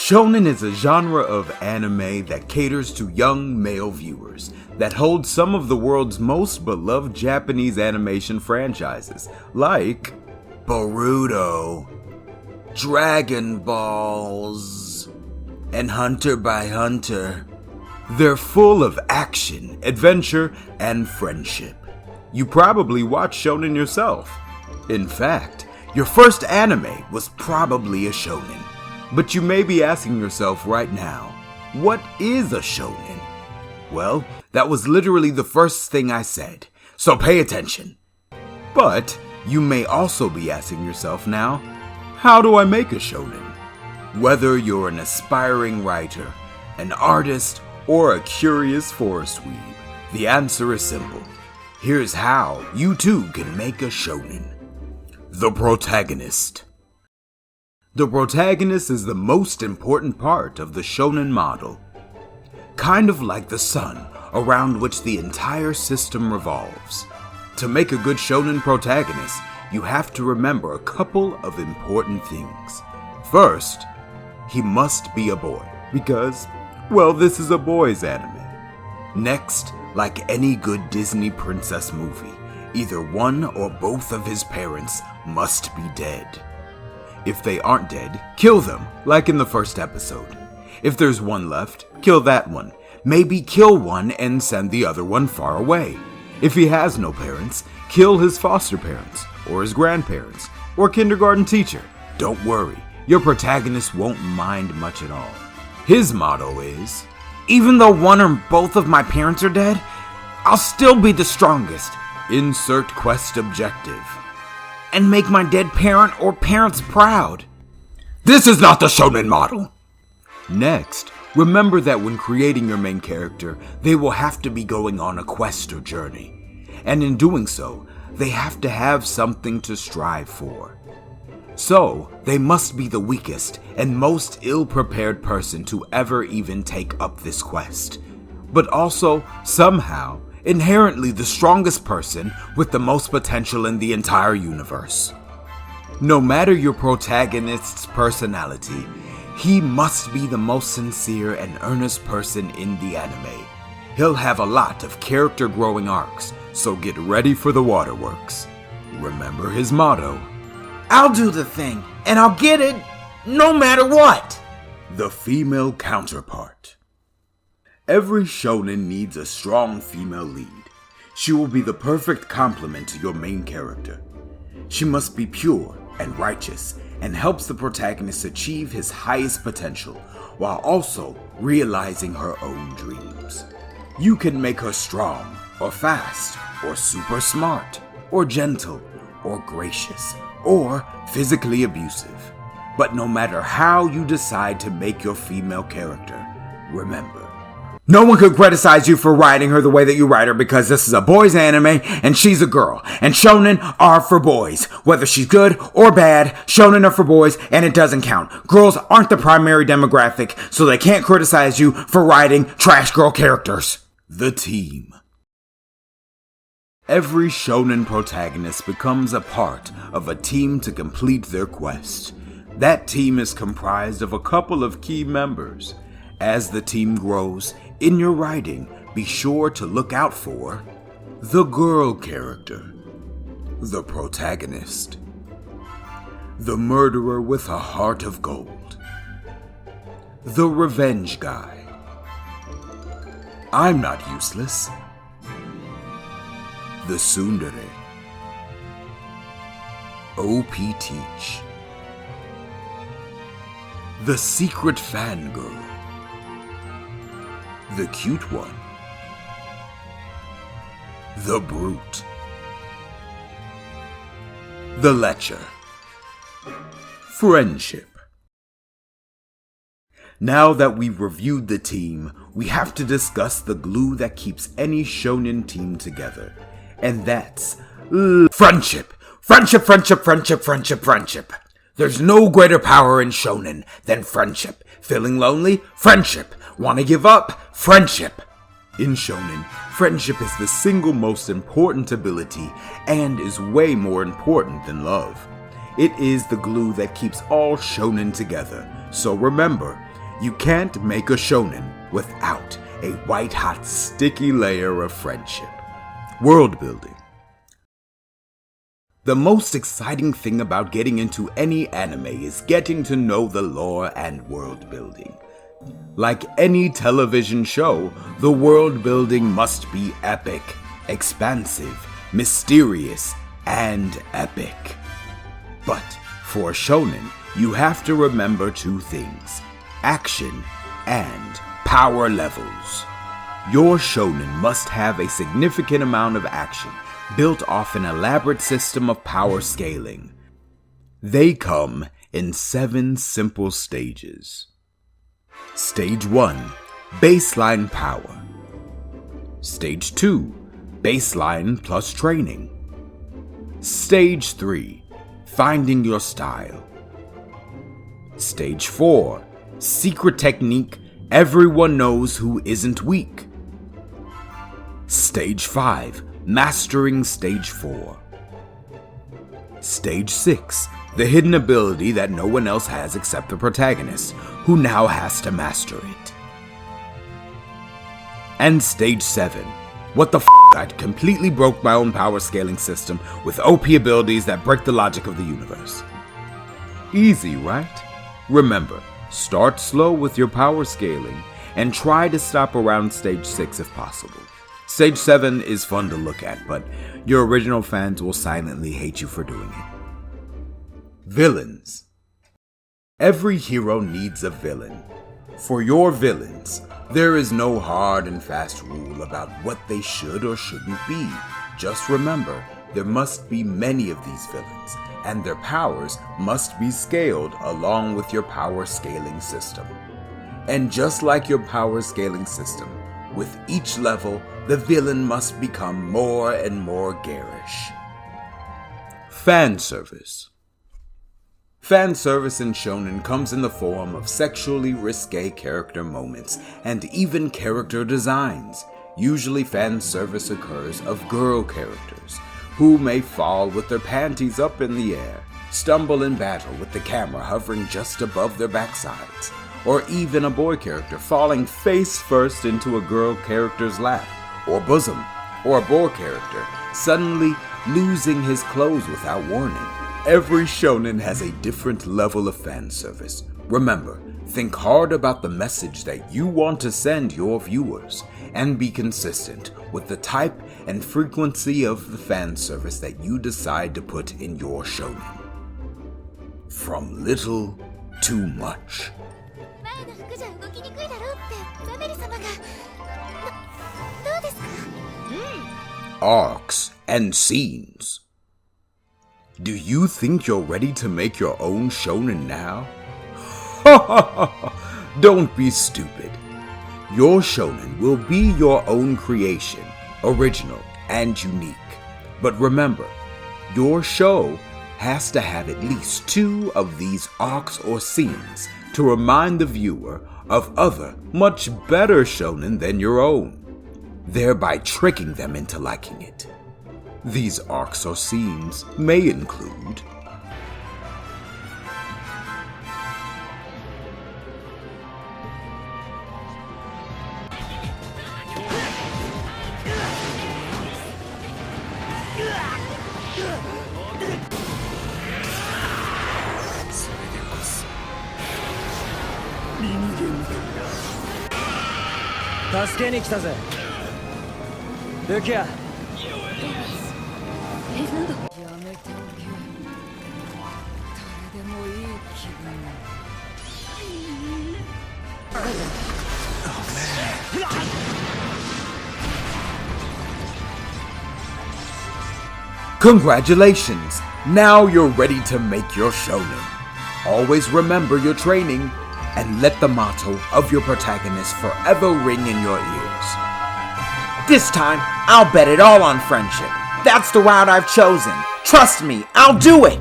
Shonen is a genre of anime that caters to young male viewers, that holds some of the world's most beloved Japanese animation franchises, like Boruto, Dragon Balls, and Hunter by Hunter. They're full of action, adventure, and friendship. You probably watch shonen yourself. In fact, your first anime was probably a shonen. But you may be asking yourself right now, what is a shonen? Well, that was literally the first thing I said, so pay attention. But you may also be asking yourself now, how do I make a shonen? Whether you're an aspiring writer, an artist, or a curious forest weeb, the answer is simple. Here's how you too can make a shonen. The protagonist. The protagonist is the most important part of the shonen model. Kind of like the sun around which the entire system revolves. To make a good shonen protagonist, you have to remember a couple of important things. First, he must be a boy, because, well, this is a boys' anime. Next, like any good Disney princess movie, either one or both of his parents must be dead. If they aren't dead, kill them, like in the first episode. If there's one left, kill that one. Maybe kill one and send the other one far away. If he has no parents, kill his foster parents, or his grandparents, or kindergarten teacher. Don't worry, your protagonist won't mind much at all. His motto is, even though one or both of my parents are dead, I'll still be the strongest. Insert quest objective. And make my dead parent or parents proud. This is not the shonen model. Next, remember that when creating your main character, they will have to be going on a quest or journey. And in doing so, they have to have something to strive for. So, they must be the weakest and most ill-prepared person to ever even take up this quest. But also, somehow, inherently the strongest person with the most potential in the entire universe. No matter your protagonist's personality, he must be the most sincere and earnest person in the anime. He'll have a lot of character growing arcs, so get ready for the waterworks. Remember his motto, I'll do the thing, and I'll get it, no matter what. The female counterpart. Every shonen needs a strong female lead. She will be the perfect complement to your main character. She must be pure and righteous and helps the protagonist achieve his highest potential while also realizing her own dreams. You can make her strong or fast or super smart or gentle or gracious or physically abusive. But no matter how you decide to make your female character, remember, no one could criticize you for writing her the way that you write her because this is a boys' anime and she's a girl. And shonen are for boys. Whether she's good or bad, shonen are for boys and it doesn't count. Girls aren't the primary demographic, so they can't criticize you for writing trash girl characters. The team. Every shonen protagonist becomes a part of a team to complete their quest. That team is comprised of a couple of key members. As the team grows, in your writing, be sure to look out for the girl character, the protagonist, the murderer with a heart of gold, the revenge guy, I'm not useless, the tsundere, OP Teach, the secret fangirl, the cute one, the brute, the lecher, friendship. Now that we've reviewed the team, we have to discuss the glue that keeps any shonen team together, and that's friendship. Friendship, friendship, friendship, friendship, friendship. There's no greater power in shonen than friendship. Feeling lonely? Friendship. Want to give up? Friendship. In shonen, friendship is the single most important ability and is way more important than love. It is the glue that keeps all shonen together. So remember, You can't make a shonen without a white-hot sticky layer of friendship. World building. The most exciting thing about getting into any anime is getting to know the lore and world building. Like any television show, the world building must be epic, expansive, mysterious, and epic. But for a shonen, you have to remember two things: action and power levels. Your shonen must have a significant amount of action, built off an elaborate system of power scaling. They come in 7 simple stages. Stage 1, baseline power. Stage 2, baseline plus training. Stage 3, finding your style. Stage 4, secret technique, everyone knows who isn't weak. Stage 5, mastering stage 4. Stage 6, the hidden ability that no one else has except the protagonist, who now has to master it. And stage 7, what the f***, I completely broke my own power scaling system with OP abilities that break the logic of the universe. Easy, right? Remember, start slow with your power scaling and try to stop around stage 6 if possible. Stage 7 is fun to look at, but your original fans will silently hate you for doing it. Villains. Every hero needs a villain. For your villains, there is no hard and fast rule about what they should or shouldn't be. Just remember, there must be many of these villains, and their powers must be scaled along with your power scaling system. And just like your power scaling system, with each level, the villain must become more and more garish. Fan service. Fan service in shonen comes in the form of sexually risque character moments and even character designs. Usually fan service occurs of girl characters, who may fall with their panties up in the air, stumble in battle with the camera hovering just above their backsides, or even a boy character falling face first into a girl character's lap, or bosom, or a boy character suddenly losing his clothes without warning. Every shonen has a different level of fan service. Remember, think hard about the message that you want to send your viewers, and be consistent with the type and frequency of the fan service that you decide to put in your shonen. From little to much. Arcs and scenes. Do you think you're ready to make your own shonen now? Don't be stupid. Your shonen will be your own creation, original and unique. But remember, your show has to have at least 2 of these arcs or scenes to remind the viewer of other, much better shonen than your own, thereby tricking them into liking it. These arcs or scenes may include Congratulations! Now you're ready to make your shonen. Always remember your training, and let the motto of your protagonist forever ring in your ears. This time, I'll bet it all on friendship. That's the route I've chosen. Trust me, I'll do it!